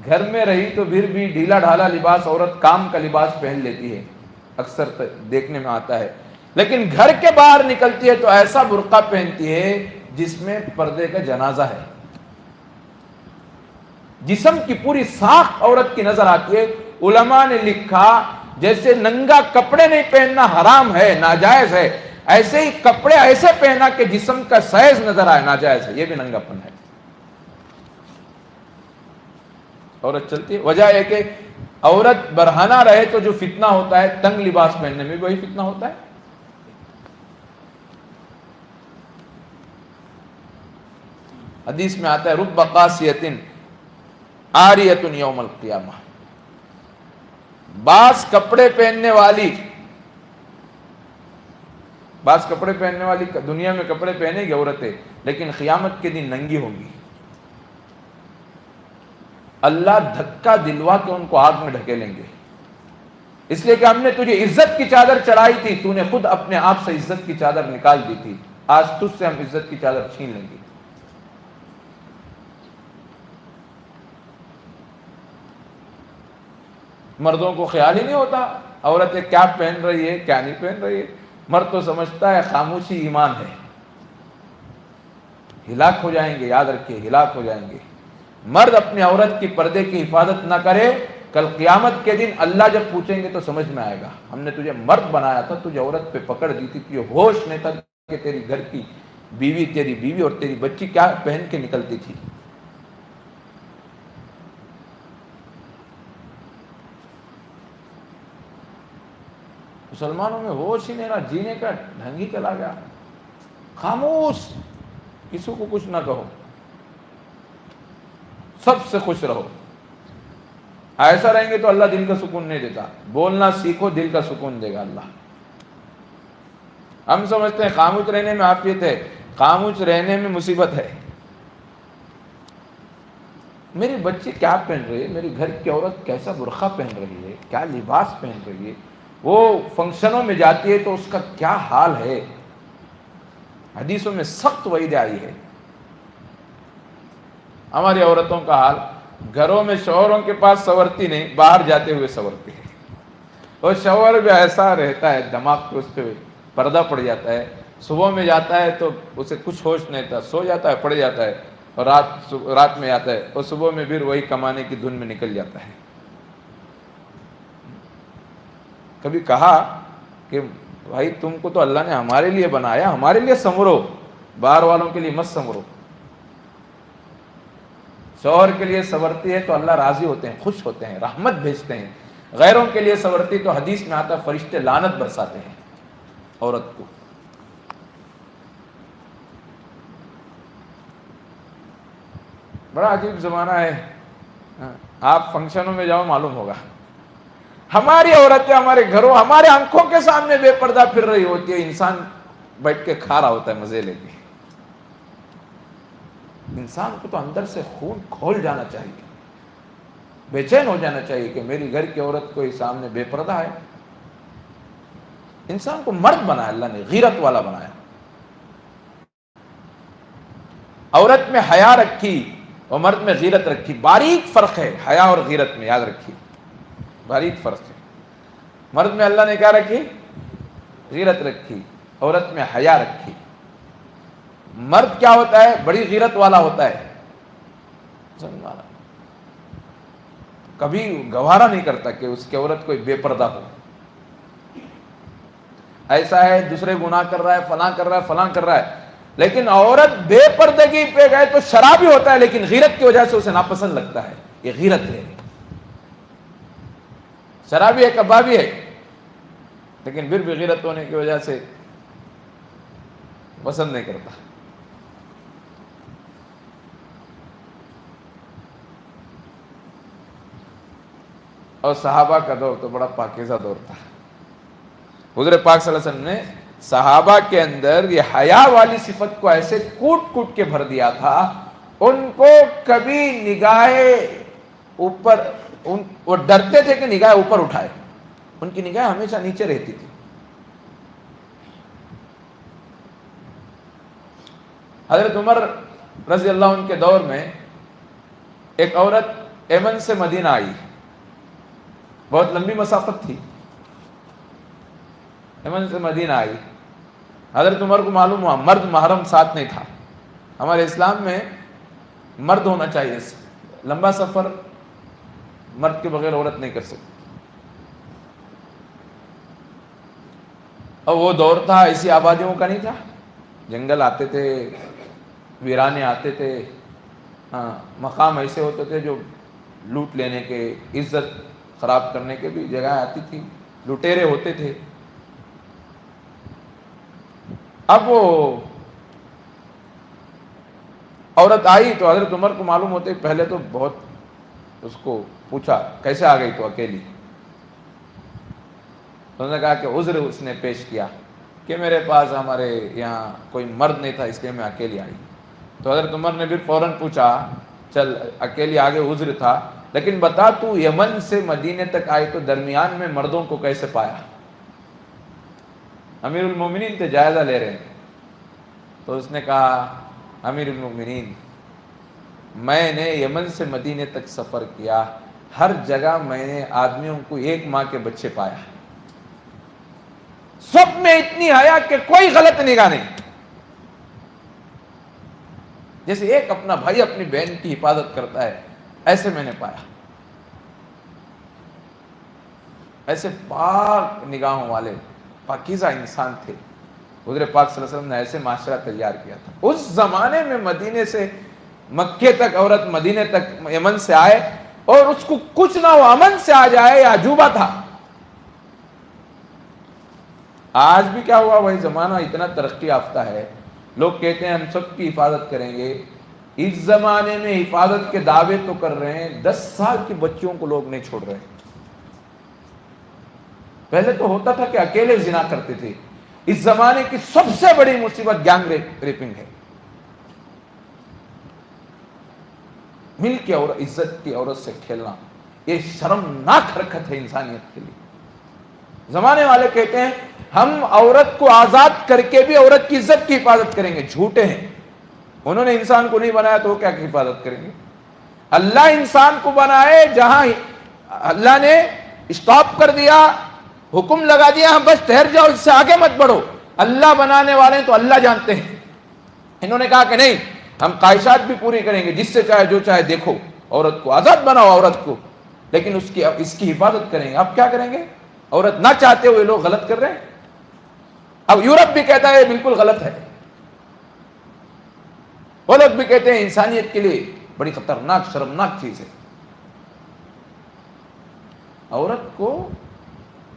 گھر میں رہی تو پھر بھی ڈھیلا ڈھالا لباس، عورت کام کا لباس پہن لیتی ہے، اکثر دیکھنے میں آتا ہے، لیکن گھر کے باہر نکلتی ہے تو ایسا برقع پہنتی ہے جس میں پردے کا جنازہ ہے، جسم کی پوری ساخت عورت کی نظر آتی ہے۔ علماء نے لکھا جیسے ننگا کپڑے نہیں پہننا حرام ہے، ناجائز ہے، ایسے ہی کپڑے ایسے پہنا کہ جسم کا سائز نظر آئے، ناجائز ہے، یہ بھی ننگا پن ہے۔ عورت چلتی ہے، وجہ ہے کہ عورت برہنہ رہے تو جو فتنہ ہوتا ہے تنگ لباس پہننے میں وہی فتنہ ہوتا ہے۔ حدیث میں آتا ہے رب قاسیۃ عاریۃ یوم القیامہ، بعض کپڑے پہننے والی دنیا میں کپڑے پہنے گی عورتیں، لیکن قیامت کے دن ننگی ہوں گی، اللہ دھکا دلوا کے ان کو آگ میں ڈھکیلیں گے، اس لیے کہ ہم نے تجھے عزت کی چادر چڑھائی تھی، تو نے خود اپنے آپ سے عزت کی چادر نکال دی تھی، آج تجھ سے ہم عزت کی چادر چھین لیں گے۔ مردوں کو خیال ہی نہیں ہوتا عورتیں کیا پہن رہی ہے کیا نہیں پہن رہی ہے، مرد تو سمجھتا ہے خاموشی ایمان ہے۔ ہلاک ہو جائیں گے، یاد رکھیے، ہلاک ہو جائیں گے۔ مرد اپنی عورت کی پردے کی حفاظت نہ کرے، کل قیامت کے دن اللہ جب پوچھیں گے تو سمجھ میں آئے گا ہم نے تجھے مرد بنایا تھا، تجھے عورت پہ پکڑ دی تھی، تجھے ہوش نہیں تھا کہ تیری گھر کی تیری بیوی اور تیری بچی کیا پہن کے نکلتی تھی۔ مسلمانوں میں ہوش ہی نہیں رہا، جینے کا ڈھنگ ہی چلا گیا، خاموش، کسی کو کچھ نہ کہو، سب سے خوش رہو۔ ایسا رہیں گے تو اللہ دل کا سکون نہیں دیتا، بولنا سیکھو، دل کا سکون دے گا اللہ۔ ہم سمجھتے ہیں خاموش رہنے میں عافیت ہے، خاموش رہنے میں مصیبت ہے۔ میری بچی کیا پہن رہی ہے، میری گھر کی عورت کیسا برقع پہن رہی ہے، کیا لباس پہن رہی ہے، وہ فنکشنوں میں جاتی ہے تو اس کا کیا حال ہے۔ حدیثوں میں سخت وعید آئی ہے۔ ہماری عورتوں کا حال، گھروں میں شوہروں کے پاس سنورتی نہیں، باہر جاتے ہوئے سنورتی ہے، اور شوہر بھی ایسا رہتا ہے، دماغ پہ اس پہ پردہ پڑ جاتا ہے، صبح میں جاتا ہے تو اسے کچھ ہوش نہیں تھا، سو جاتا ہے، پڑ جاتا ہے، اور رات میں آتا ہے، اور صبح میں پھر وہی کمانے کی دھن میں نکل جاتا ہے۔ کبھی کہا کہ بھائی تم کو تو اللہ نے ہمارے لیے بنایا، ہمارے لیے سنورو، باہر والوں کے لیے مت سنورو۔ شوہر کے لیے سنورتی ہے تو اللہ راضی ہوتے ہیں، خوش ہوتے ہیں، رحمت بھیجتے ہیں۔ غیروں کے لیے سنورتی تو حدیث میں آتا فرشتے لعنت برساتے ہیں عورت کو۔ بڑا عجیب زمانہ ہے، آپ فنکشنوں میں جاؤ معلوم ہوگا، ہماری عورتیں ہمارے گھروں، ہمارے آنکھوں کے سامنے بے پردہ پھر رہی ہوتی ہے، انسان بیٹھ کے کھا رہا ہوتا ہے مزے لے کے۔ انسان کو تو اندر سے خون کھول جانا چاہیے، بے چین ہو جانا چاہیے کہ میری گھر کی عورت کوئی سامنے بے پردہ ہے۔ انسان کو مرد بنایا اللہ نے، غیرت والا بنایا۔ عورت میں حیا رکھی اور مرد میں غیرت رکھی، باریک فرق ہے حیا اور غیرت میں، یاد رکھیے، باریک فرق ہے۔ مرد میں اللہ نے کیا رکھی؟ غیرت رکھی، عورت میں حیا رکھی۔ مرد کیا ہوتا ہے؟ بڑی غیرت والا ہوتا ہے، کبھی گوارا نہیں کرتا کہ اس کی عورت کوئی بے پردہ ہو، ایسا ہے دوسرے گناہ کر رہا ہے، فلاں کر رہا ہے، فلاں کر رہا ہے، لیکن عورت بے پردگی پہ گئے تو شرابی ہوتا ہے، لیکن غیرت کی وجہ سے اسے ناپسند لگتا ہے، یہ غیرت ہے۔ شرابی ہے، کبابی ہے، لیکن پھر بھی غیرت ہونے کی وجہ سے پسند نہیں کرتا۔ اور صحابہ کا دور تو بڑا پاکیزہ دور تھا۔ حضور پاک صلی اللہ علیہ وسلم نے صحابہ کے اندر یہ حیا والی صفت کو ایسے کوٹ کوٹ کے بھر دیا تھا، ان کو کبھی نگاہ اوپر، وہ ڈرتے تھے کہ نگاہ اوپر اٹھائے، ان کی نگاہ ہمیشہ نیچے رہتی تھی۔ حضرت عمر رضی اللہ عنہ کے دور میں ایک عورت یمن سے مدینہ آئی، بہت لمبی مسافت تھی، یمن سے مدینہ آئی. حضرت عمر کو معلوم ہوا مرد محرم ساتھ نہیں تھا. ہمارے اسلام میں مرد ہونا چاہیے، لمبا سفر مرد کے بغیر عورت نہیں کر سکتی. اور وہ دور تھا ایسی آبادیوں کا نہیں تھا، جنگل آتے تھے، ویرانے آتے تھے، مقام ایسے ہوتے تھے جو لوٹ لینے کے، عزت خراب کرنے کے بھی جگہ آتی تھی، لٹیرے ہوتے تھے. اب وہ عورت آئی تو حضرت عمر کو معلوم ہوتے پہلے تو بہت اس کو پوچھا کیسے آ گئی تو اکیلی. انہوں نے کہا کہ عذر اس نے پیش کیا کہ میرے پاس ہمارے یہاں کوئی مرد نہیں تھا اس لیے میں اکیلی آئی. تو حضرت عمر نے پھر فوراً پوچھا چل اکیلی آگے عذر تھا، لیکن بتا تو یمن سے مدینے تک آئی تو درمیان میں مردوں کو کیسے پایا؟ امیر المومنین تھے، جائزہ لے رہے ہیں. تو اس نے کہا امیر المومنین میں نے یمن سے مدینے تک سفر کیا، ہر جگہ میں نے آدمیوں کو 1 ماہ کے بچے پایا، سب میں اتنی حیا کہ کوئی غلط نگاہ نہیں، جیسے ایک اپنا بھائی اپنی بہن کی حفاظت کرتا ہے ایسے میں نے پایا. ایسے پاک نگاہوں والے پاکیزہ انسان تھے. حضور پاک صلی اللہ علیہ وسلم نے ایسے معاشرہ تیار کیا تھا. اس زمانے میں مدینے سے مکے تک عورت مدینے تک یمن سے آئے اور اس کو کچھ نہ ہو، امن سے آ جائے، یہ عجوبہ تھا. آج بھی کیا ہوا، وہی زمانہ اتنا ترقی یافتہ ہے، لوگ کہتے ہیں ہم سب کی حفاظت کریں گے. اس زمانے میں حفاظت کے دعوے تو کر رہے ہیں، 10 سال کی بچیوں کو لوگ نہیں چھوڑ رہے. پہلے تو ہوتا تھا کہ اکیلے زنا کرتے تھے. اس زمانے کی سب سے بڑی مصیبت گینگ ریپنگ ہے. مل کے اور عزت کی عورت سے کھیلنا، یہ شرمناک حرکت ہے انسانیت کے لیے. زمانے والے کہتے ہیں ہم عورت کو آزاد کر کے بھی عورت کی عزت کی حفاظت کریں گے. جھوٹے ہیں. انہوں نے انسان کو نہیں بنایا تو وہ کیا حفاظت کریں گے؟ اللہ انسان کو بنائے، جہاں اللہ نے اسٹاپ کر دیا، حکم لگا دیا ہم بس ٹھہر جاؤ، اس سے آگے مت بڑھو. اللہ بنانے والے تو اللہ جانتے ہیں. انہوں نے کہا کہ نہیں، ہم خواہشات بھی پوری کریں گے، جس سے چاہے جو چاہے دیکھو، عورت کو آزاد بناؤ عورت کو، لیکن اس کی حفاظت کریں گے. اب کیا کریں گے؟ عورت نہ چاہتے ہوئے لوگ غلط کر رہے ہیں. اب یورپ بھی کہتا ہے بالکل غلط ہے، وہ لوگ بھی کہتے ہیں انسانیت کے لیے بڑی خطرناک شرمناک چیز ہے. عورت کو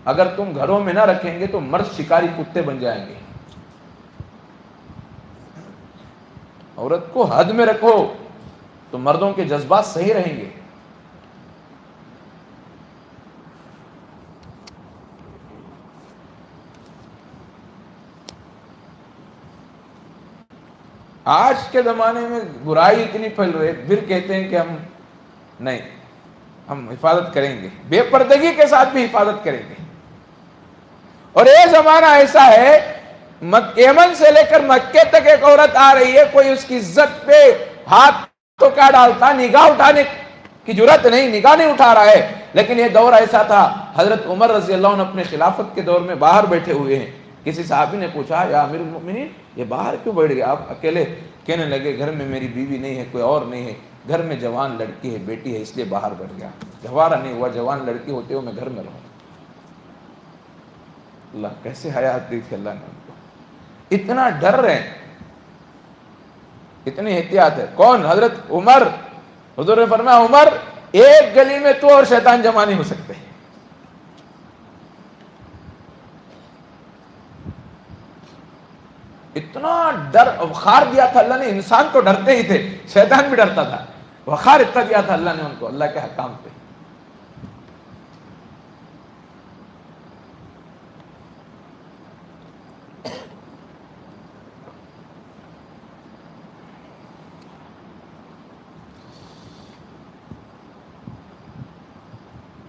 اگر تم گھروں میں نہ رکھیں گے تو مرد شکاری کتے بن جائیں گے. عورت کو حد میں رکھو تو مردوں کے جذبات صحیح رہیں گے. آج کے زمانے میں برائی اتنی پھیل رہی ہے، پھر کہتے ہیں کہ ہم نہیں، ہم حفاظت کریں گے، بے پردگی کے ساتھ بھی حفاظت کریں گے. اور یہ زمانہ ایسا ہے، یمن سے لے کر مکے تک ایک عورت آ رہی ہے، کوئی اس کی عزت پہ ہاتھ تو کیا ڈالتا، نگاہ اٹھانے کی جرات نہیں، نگاہ نہیں اٹھا رہا ہے. لیکن یہ دور ایسا تھا، حضرت عمر رضی اللہ عنہ اپنے خلافت کے دور میں باہر بیٹھے ہوئے ہیں. کسی صحابی نے پوچھا یا امیر المؤمنین یہ باہر کیوں بیٹھ گئے آپ اکیلے؟ کہنے لگے گھر میں میری بیوی نہیں ہے، کوئی اور نہیں ہے، گھر میں جوان لڑکی ہے، بیٹی ہے، اس لیے باہر بیٹھ گیا. گوارا نہیں ہوا جوان لڑکی ہوتے ہوئے میں گھر میں رہوں. اللہ کیسے حیات دی تھی اللہ نے ان کو. اتنا ڈر رہے ہیں، اتنی احتیاط ہے. کون؟ حضرت عمر. حضور نے فرمایا عمر ایک گلی میں تو اور شیطان جمع نہیں ہو سکتے. اتنا ڈر وقار دیا تھا اللہ نے. انسان تو ڈرتے ہی تھے، شیطان بھی ڈرتا تھا. وقار اتنا دیا تھا اللہ نے ان کو اللہ کے حکام پہ.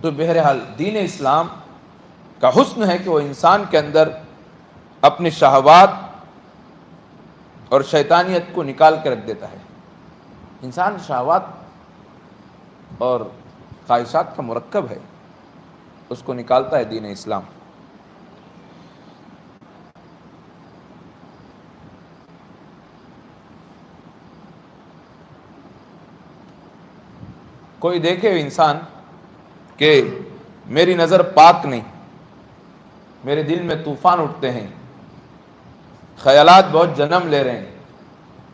تو بہرحال دین اسلام کا حسن ہے کہ وہ انسان کے اندر اپنی شہوات اور شیطانیت کو نکال کے رکھ دیتا ہے. انسان شہوات اور خواہشات کا مرکب ہے، اس کو نکالتا ہے دین اسلام۔ کوئی دیکھے انسان کہ میری نظر پاک نہیں، میرے دل میں طوفان اٹھتے ہیں، خیالات بہت جنم لے رہے ہیں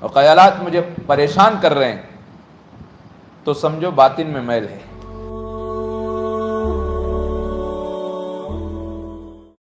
اور خیالات مجھے پریشان کر رہے ہیں، تو سمجھو باطن میں میل ہے۔